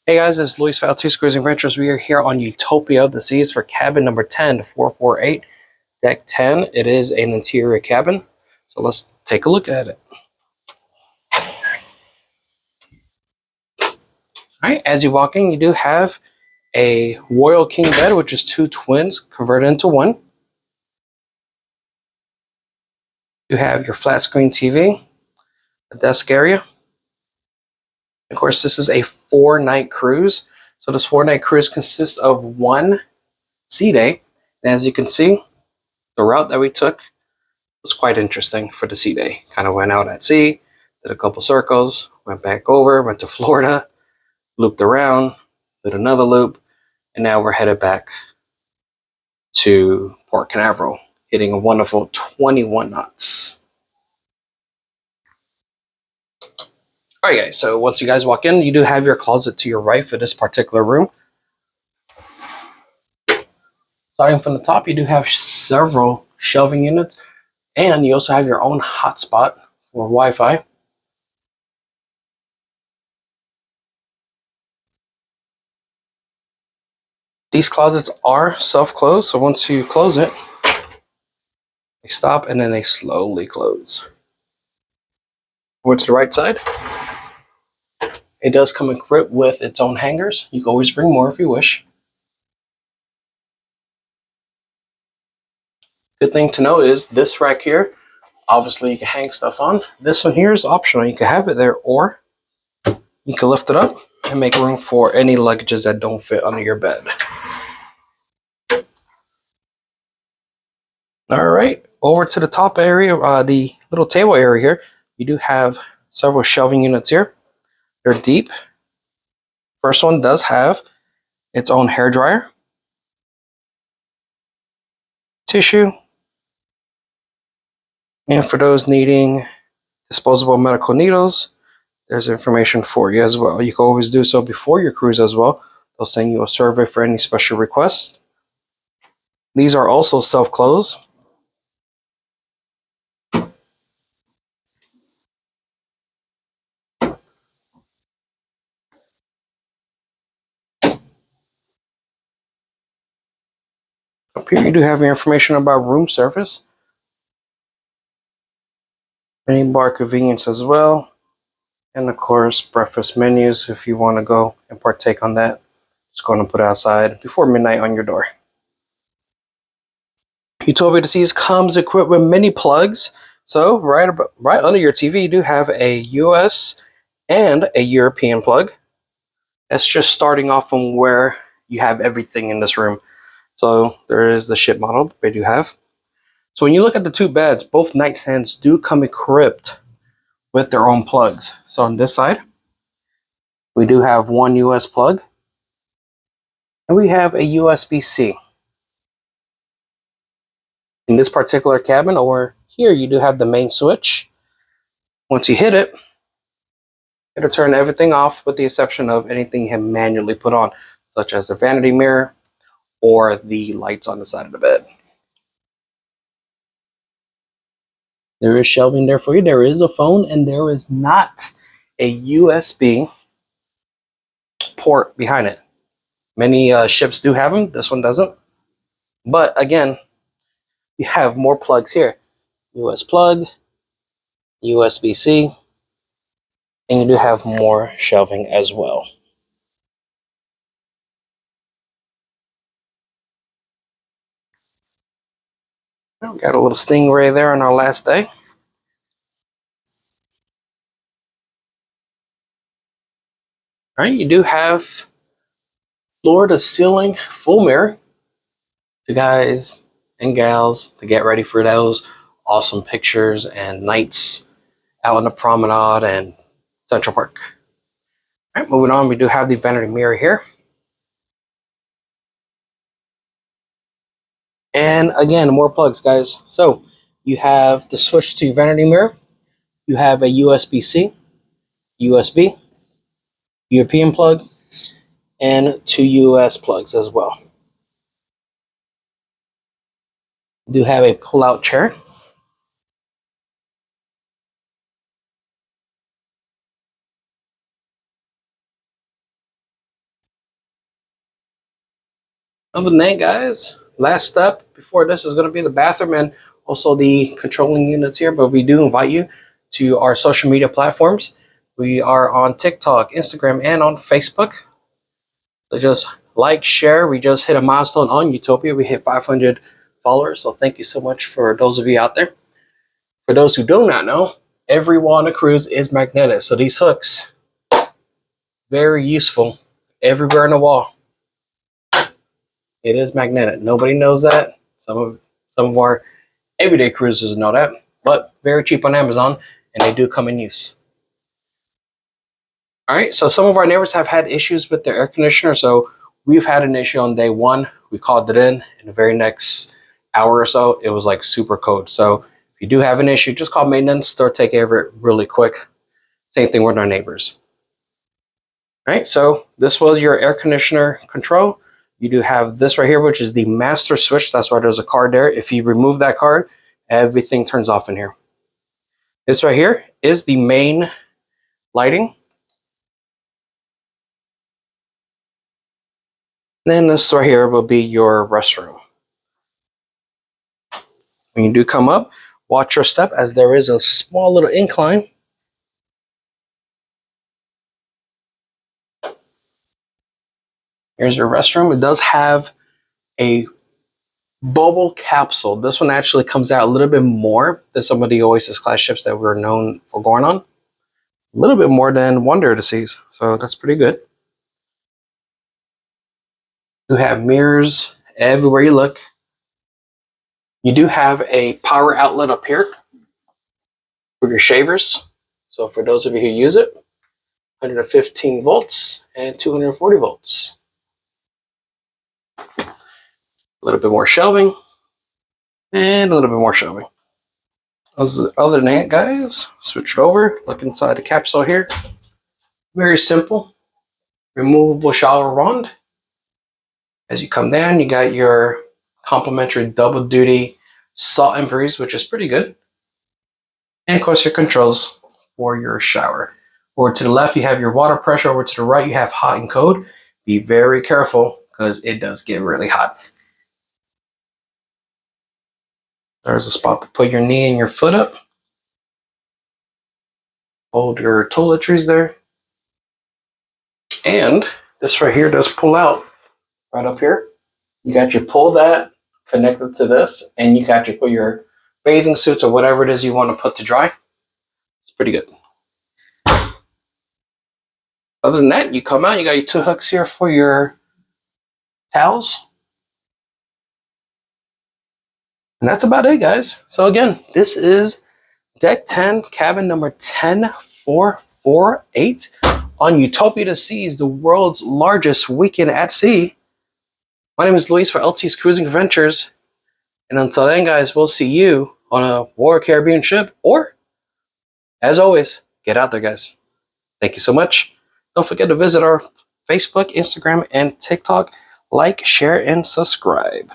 Hey guys, it's Luis Val, Two Screws and Ventures. We are here on Utopia. The C is for cabin number 10448, deck 10. It is an interior cabin. So let's take a look at it. Alright, as you walk in, you do have a Royal King bed, which is two twins converted into one. You have your flat screen TV, a desk area. Of course, this is a 4-night cruise. So this 4-night cruise consists of one sea day. And as you can see, the route that we took was quite interesting for the sea day. Kind of went out at sea, did a couple circles, went back over, went to Florida, looped around, did another loop, and now we're headed back to Port Canaveral, hitting a wonderful 21 knots. All right, guys, so once you guys walk in, you do have your closet to your right for this particular room. Starting from the top, you do have several shelving units, and you also have your own hotspot for Wi-Fi. These closets are self-close, so once you close it, they stop and then they slowly close. Over to the right side, it does come equipped with its own hangers. You can always bring more if you wish. Good thing to know is this rack here, obviously you can hang stuff on. This one here is optional. You can have it there, or you can lift it up and make room for any luggages that don't fit under your bed. All right, over to the top area, the little table area here, you do have several shelving units here. They're deep. First one does have its own hair dryer, tissue, and for those needing disposable medical needles, there's information for you as well. You can always do so before your cruise as well. They'll send you a survey for any special requests. These are also self-close. Up here you do have your information about room service. Mini bar convenience as well. And of course, breakfast menus if you want to go and partake on that. Just go and put it outside before midnight on your door. Utopia the Seas comes equipped with many plugs. So right under your TV, you do have a US and a European plug. That's just starting off from where you have everything in this room. So there is the ship model they do have. So when you look at the two beds, both nightstands do come equipped with their own plugs. So on this side, we do have one US plug, and we have a USB-C. In this particular cabin over here, you do have the main switch. Once you hit it, it'll turn everything off with the exception of anything you have manually put on, such as the vanity mirror or the lights on the side of the bed. There is shelving there for you. There is a phone, and there is not a USB port behind it. Many ships do have them. This one doesn't. But again, you have more plugs here. US plug, USB-C, and you do have more shelving as well. We got a little stingray there on our last day. All right, you do have floor to ceiling full mirror to guys and gals to get ready for those awesome pictures and nights out on the promenade and Central Park. All right, moving on, we do have the vanity mirror here. And again, more plugs, guys. So you have the switch to vanity mirror. You have a USB-C, USB, European plug, and two US plugs as well. You do have a pull-out chair. Other than that, guys, last step before this is going to be the bathroom and also the controlling units here. But we do invite you to our social media platforms. We are on TikTok, Instagram, and on Facebook. So just like, share. We just hit a milestone on Utopia. We hit 500 followers. So thank you so much for those of you out there. For those who do not know, every wall on a cruise is magnetic. So these hooks, very useful everywhere on the wall. It is magnetic. Nobody knows that. Some of our everyday cruisers know that, but very cheap on Amazon, and they do come in use. All right, so some of our neighbors have had issues with their air conditioner. So we've had an issue on day one. We called it in the very next hour or so, it was like super cold. So if you do have an issue, just call maintenance. They'll take care of it really quick. Same thing with our neighbors. All right, so this was your air conditioner control. You do have this right here, which is the master switch. That's why there's a card there. If you remove that card, everything turns off in here. This right here is the main lighting. Then this right here will be your restroom. When you do come up, watch your step as there is a small little incline. Here's your restroom. It does have a bubble capsule. This one actually comes out a little bit more than some of the Oasis class ships that we're known for going on. A little bit more than Wonder of the Seas, so that's pretty good. You have mirrors everywhere you look. You do have a power outlet up here for your shavers. So for those of you who use it, 115 volts and 240 volts. A little bit more shelving and a little bit more shelving. Other than that, guys, switch it over. Look inside the capsule here. Very simple. Removable shower wand. As you come down, you got your complimentary double duty salt and breeze, which is pretty good. And of course, your controls for your shower. Over to the left, you have your water pressure. Over to the right, you have hot and cold. Be very careful because it does get really hot. There's a spot to put your knee and your foot up. Hold your toiletries there. And this right here does pull out right up here. You got your pull that connected to this, and you got to put your bathing suits or whatever it is you want to put to dry. It's pretty good. Other than that, you come out, you got your two hooks here for your towels. And that's about it, guys. So again, this is Deck 10, cabin number 10448 on Utopia to Seas, the world's largest weekend at sea. My name is Luis for LT's Cruising Adventures. And until then, guys, we'll see you on a Royal Caribbean ship. Or, as always, get out there, guys. Thank you so much. Don't forget to visit our Facebook, Instagram, and TikTok. Like, share, and subscribe.